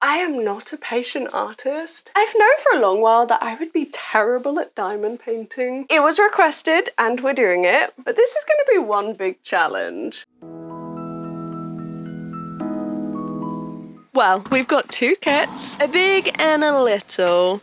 I am not a patient artist. I've known for a long while that I would be terrible at diamond painting. It was requested and we're doing it, but this is going to be one big challenge. Well, we've got two kits, a big and a little.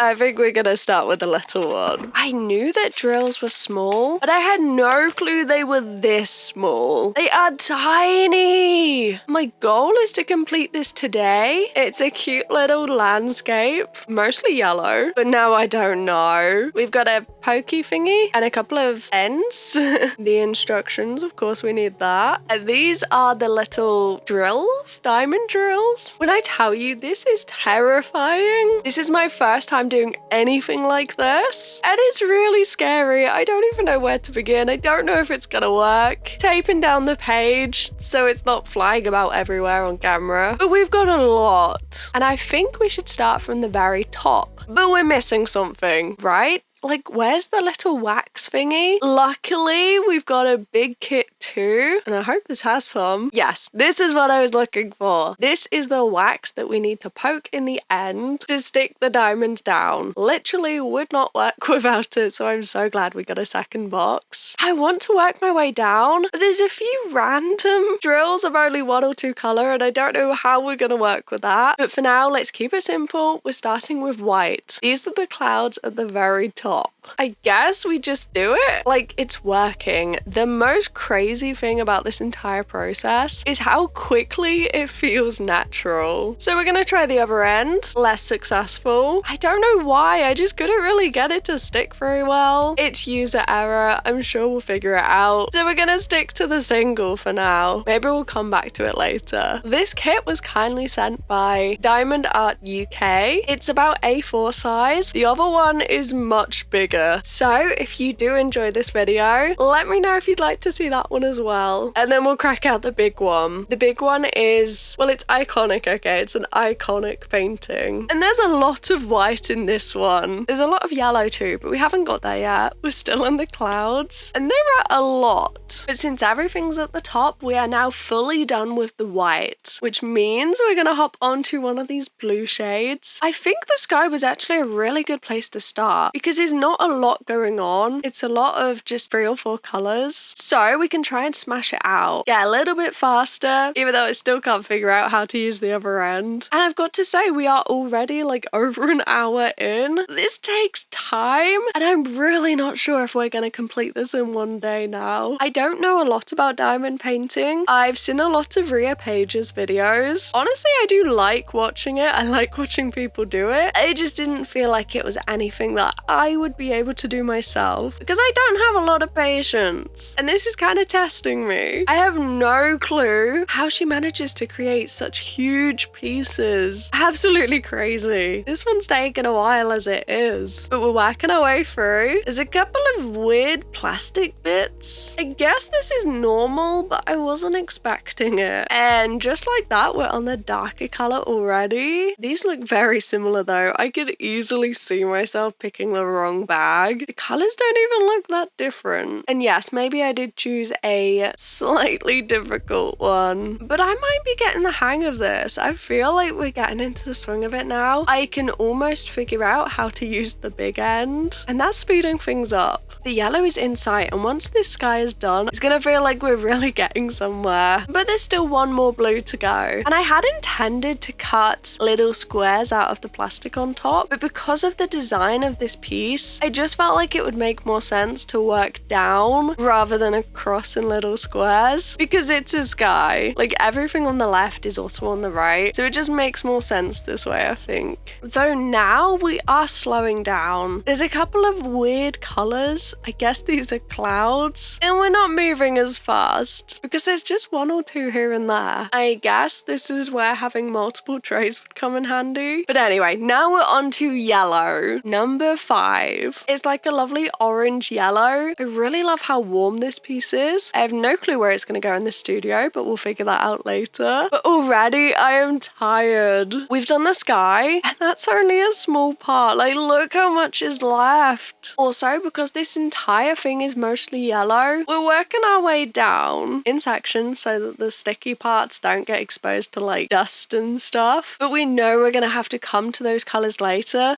I think we're gonna start with the little one. I knew that drills were small, but I had no clue they were this small. They are tiny. My goal is to complete this today. It's a cute little landscape, mostly yellow, but now I don't know. We've got a pokey thingy and a couple of ends. The instructions, of course, we need that. And these are the little drills, diamond drills. When I tell you, this is terrifying. This is my first time doing anything like this, and it's really scary. I don't even know where to begin. I don't know if it's gonna work. Taping down the page so it's not flying about everywhere on camera, but we've got a lot, and I think we should start from the very top, but we're missing something, right? Like, where's the little wax thingy? Luckily, we've got a big kit too, and I hope this has some. Yes, this is what I was looking for. This is the wax that we need to poke in the end to stick the diamonds down. Literally would not work without it, so I'm so glad we got a second box. I want to work my way down, but there's a few random drills of only one or two color, and I don't know how we're gonna work with that. But for now, let's keep it simple. We're starting with white. These are the clouds at the very top. I guess we just do it. Like, it's working. The most crazy thing about this entire process is how quickly it feels natural. So we're gonna try the other end. Less successful. I don't know why, I just couldn't really get it to stick very well. It's user error. I'm sure we'll figure it out. So we're gonna stick to the single for now. Maybe we'll come back to it later. This kit was kindly sent by Diamond Art UK. It's about A4 size. The other one is much bigger. So if you do enjoy this video, let me know if you'd like to see that one as well. And then we'll crack out the big one. The big one is, well, it's iconic, okay? It's an iconic painting. And there's a lot of white in this one. There's a lot of yellow too, but we haven't got there yet. We're still in the clouds. And there are a lot. But since everything's at the top, we are now fully done with the white, which means we're gonna hop onto one of these blue shades. I think the sky was actually a really good place to start because there's not a lot going on. It's a lot of just 3 or 4 colors. So we can try and smash it out. Get a little bit faster, even though I still can't figure out how to use the other end. And I've got to say, we are already like over an hour in. This takes time, and I'm really not sure if we're gonna complete this in one day now. I don't know a lot about diamond painting. I've seen a lot of Ria Page's videos. Honestly, I do like watching it. I like watching people do it. I just didn't feel like it was anything that I would be able to do myself because I don't have a lot of patience, and this is kind of testing me. I have no clue how she manages to create such huge pieces. Absolutely crazy. This one's taken a while as it is, but we're working our way through. There's a couple of weird plastic bits. I guess this is normal, but I wasn't expecting it. And just like that, we're on the darker color already. These look very similar though. I could easily see myself picking the wrong bag. The colors don't even look that different. And yes, maybe I did choose a slightly difficult one, but I might be getting the hang of this. I feel like we're getting into the swing of it now. I can almost figure out how to use the big end, and that's speeding things up. The yellow is in sight, and once this sky is done, it's gonna feel like we're really getting somewhere. But there's still one more blue to go. And I had intended to cut little squares out of the plastic on top, but because of the design of this piece, I just felt like it would make more sense to work down rather than across in little squares because it's a sky. Like, everything on the left is also on the right, so it just makes more sense this way, I think. Though now we are slowing down. There's a couple of weird colors. I guess these are clouds, and we're not moving as fast because there's just 1 or 2 here and there. I guess this is where having multiple trays would come in handy. But anyway, now we're on to yellow. Number 5. It's like a lovely orange orange yellow. I really love how warm this piece is. I have no clue where it's going to go in the studio, but we'll figure that out later. But already I am tired. We've done the sky, and that's only a small part. Like, look how much is left. Also, because this entire thing is mostly yellow, we're working our way down in sections so that the sticky parts don't get exposed to like dust and stuff. But we know we're going to have to come to those colors later.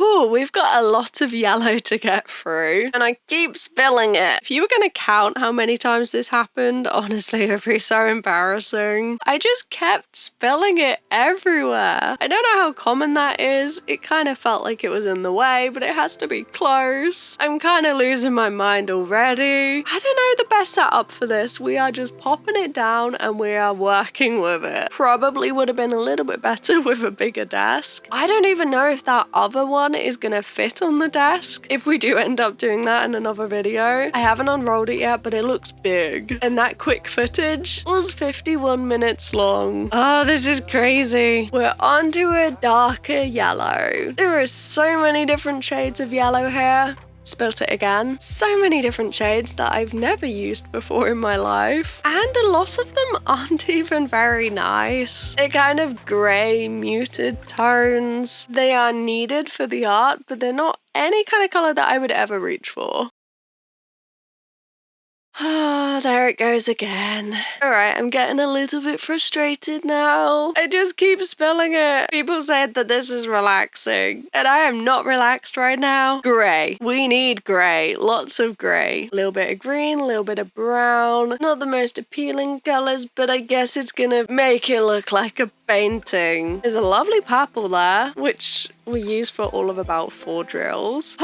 Ooh, we've got a lot of yellow to get through, and I keep spilling it. If you were going to count how many times this happened, honestly, it would be so embarrassing. I just kept spilling it everywhere. I don't know how common that is. It kind of felt like it was in the way, but it has to be close. I'm kind of losing my mind already. I don't know the best setup for this. We are just popping it down and we are working with it. Probably would have been a little bit better with a bigger desk. I don't even know if that other one is gonna fit on the desk if we do end up doing that in another video. I haven't unrolled it yet, but it looks big. And that quick footage was 51 minutes long. Oh, this is crazy. We're onto a darker yellow. There are so many different shades of yellow here. Spilt it again. So many different shades that I've never used before in my life. And a lot of them aren't even very nice. They're kind of grey, muted tones. They are needed for the art, but they're not any kind of colour that I would ever reach for. Ah, there it goes again. Alright, I'm getting a little bit frustrated now. I just keep spilling it. People said that this is relaxing, and I am not relaxed right now. Grey. We need grey. Lots of grey. A little bit of green, a little bit of brown. Not the most appealing colours, but I guess it's gonna make it look like a painting. There's a lovely purple there, which we use for all of about 4 drills.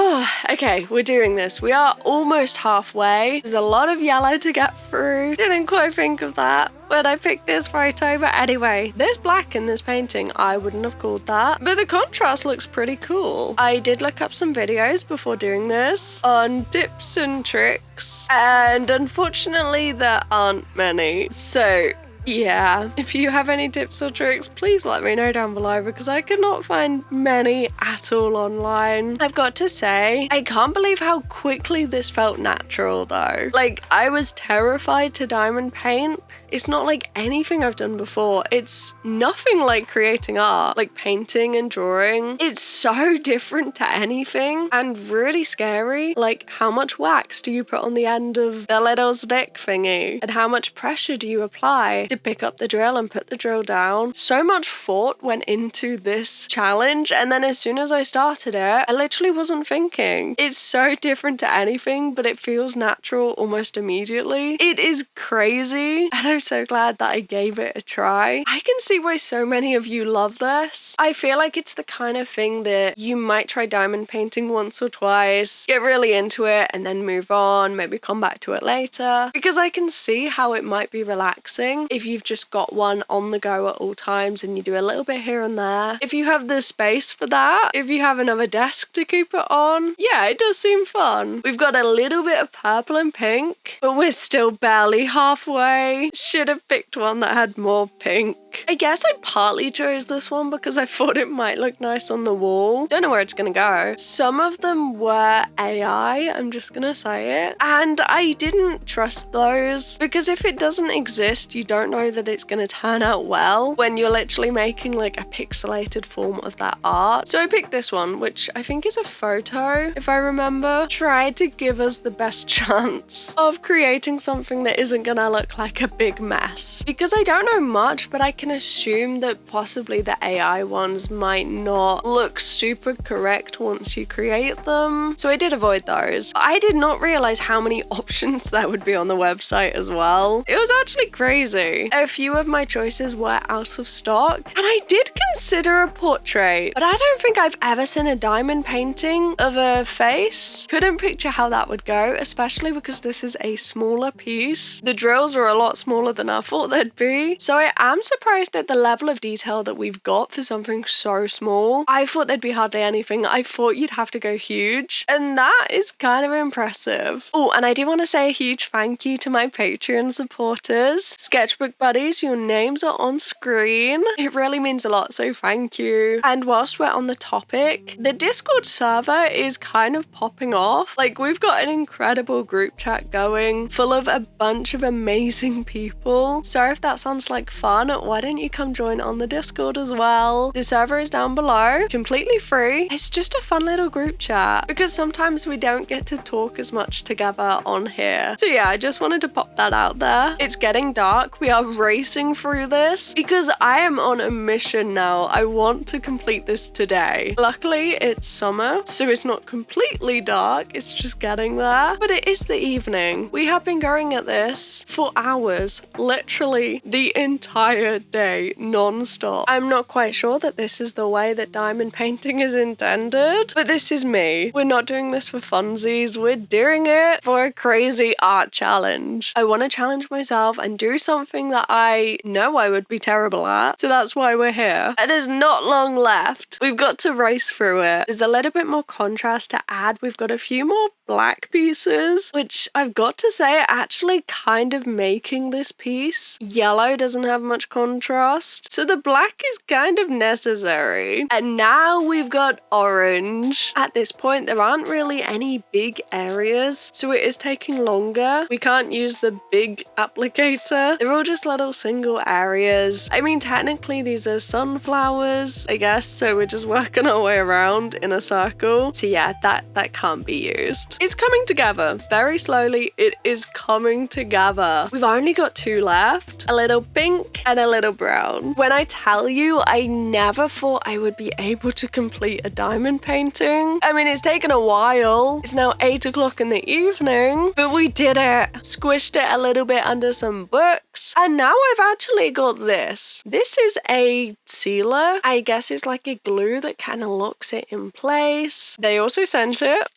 Okay, we're doing this. We are almost halfway. There's a lot of yellow to get through. Didn't quite think of that when I picked this photo, but anyway, there's black in this painting. I wouldn't have called that, but the contrast looks pretty cool. I did look up some videos before doing this on tips and tricks, and unfortunately there aren't many. So yeah, if you have any tips or tricks, please let me know down below because I could not find many at all online. I've got to say, I can't believe how quickly this felt natural though. Like, I was terrified to diamond paint. It's not like anything I've done before. It's nothing like creating art, like painting and drawing. It's so different to anything and really scary. Like, how much wax do you put on the end of the little stick thingy? And how much pressure do you apply to pick up the drill and put the drill down? So much thought went into this challenge, and then as soon as I started it, I literally wasn't thinking. It's so different to anything, but it feels natural almost immediately. It is crazy, and I'm so glad that I gave it a try. I can see why so many of you love this. I feel like it's the kind of thing that you might try diamond painting once or twice, get really into it, and then move on, maybe come back to it later, because I can see how it might be relaxing if you've just got one on the go at all times and you do a little bit here and there. If you have the space for that, if you have another desk to keep it on, yeah, it does seem fun. We've got a little bit of purple and pink, but we're still barely halfway. Should have picked one that had more pink. I guess I partly chose this one because I thought it might look nice on the wall. Don't know where it's gonna go. Some of them were AI, I'm just gonna say it. And I didn't trust those because if it doesn't exist, you don't know that it's gonna turn out well when you're literally making like a pixelated form of that art. So I picked this one, which I think is a photo, if I remember. Tried to give us the best chance of creating something that isn't gonna look like a big mess. Because I don't know much, but I can assume that possibly the AI ones might not look super correct once you create them. So I did avoid those. I did not realize how many options there would be on the website as well. It was actually crazy. A few of my choices were out of stock, and I did consider a portrait, but I don't think I've ever seen a diamond painting of a face. Couldn't picture how that would go, especially because this is a smaller piece. The drills are a lot smaller smaller than I thought they'd be. So I am surprised at the level of detail that we've got for something so small. I thought there'd be hardly anything. I thought you'd have to go huge. And that is kind of impressive. Oh, and I do want to say a huge thank you to my Patreon supporters. Sketchbook buddies, your names are on screen. It really means a lot, so thank you. And whilst we're on the topic, the Discord server is kind of popping off. Like, we've got an incredible group chat going full of a bunch of amazing people. So if that sounds like fun, why don't you come join on the Discord as well? The server is down below, completely free. It's just a fun little group chat because sometimes we don't get to talk as much together on here. So yeah, I just wanted to pop that out there. It's getting dark. We are racing through this because I am on a mission now. I want to complete this today. Luckily, it's summer, so it's not completely dark. It's just getting there, but it is the evening. We have been going at this for hours, literally the entire day, non-stop. I'm not quite sure that this is the way that diamond painting is intended, but this is me. We're not doing this for funsies. We're doing it for a crazy art challenge. I want to challenge myself and do something that I know I would be terrible at, so that's why we're here. And there's not long left. We've got to race through it. There's a little bit more contrast to add. We've got a few more black pieces, which I've got to say are actually kind of making this piece. Yellow doesn't have much contrast, so the black is kind of necessary. And now we've got orange. At this point, there aren't really any big areas, so it is taking longer. We can't use the big applicator. They're all just little single areas. I mean, technically these are sunflowers, I guess, so we're just working our way around in a circle. So yeah, that can't be used. It's coming together very slowly. It is coming together. We've only got two left, a little pink and a little brown. When I tell you, I never thought I would be able to complete a diamond painting. I mean, it's taken a while. It's now 8 o'clock in the evening, but we did it. Squished it a little bit under some books, and now I've actually got this. This is a sealer. I guess it's like a glue that kind of locks it in place. They also sent it.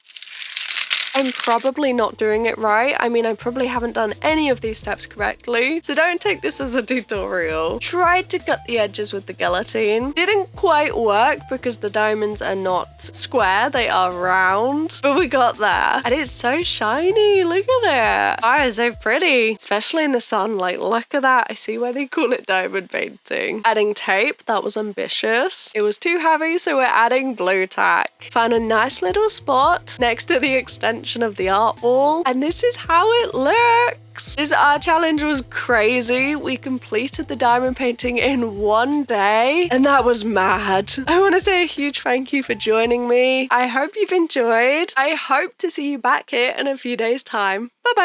I'm probably not doing it right. I mean, I probably haven't done any of these steps correctly, so don't take this as a tutorial. Tried to cut the edges with the guillotine. Didn't quite work because the diamonds are not square, they are round, but we got there. And it's so shiny, look at it. Oh, it's so pretty, especially in the sun. Like, look at that. I see why they call it diamond painting. Adding tape, that was ambitious. It was too heavy, so we're adding blue tack. Found a nice little spot next to the extension of the art wall, and this is how it looks. This art challenge was crazy. We completed the diamond painting in one day, and that was mad. I want to say a huge thank you for joining me. I hope you've enjoyed. I hope to see you back here in a few days' time. Bye bye.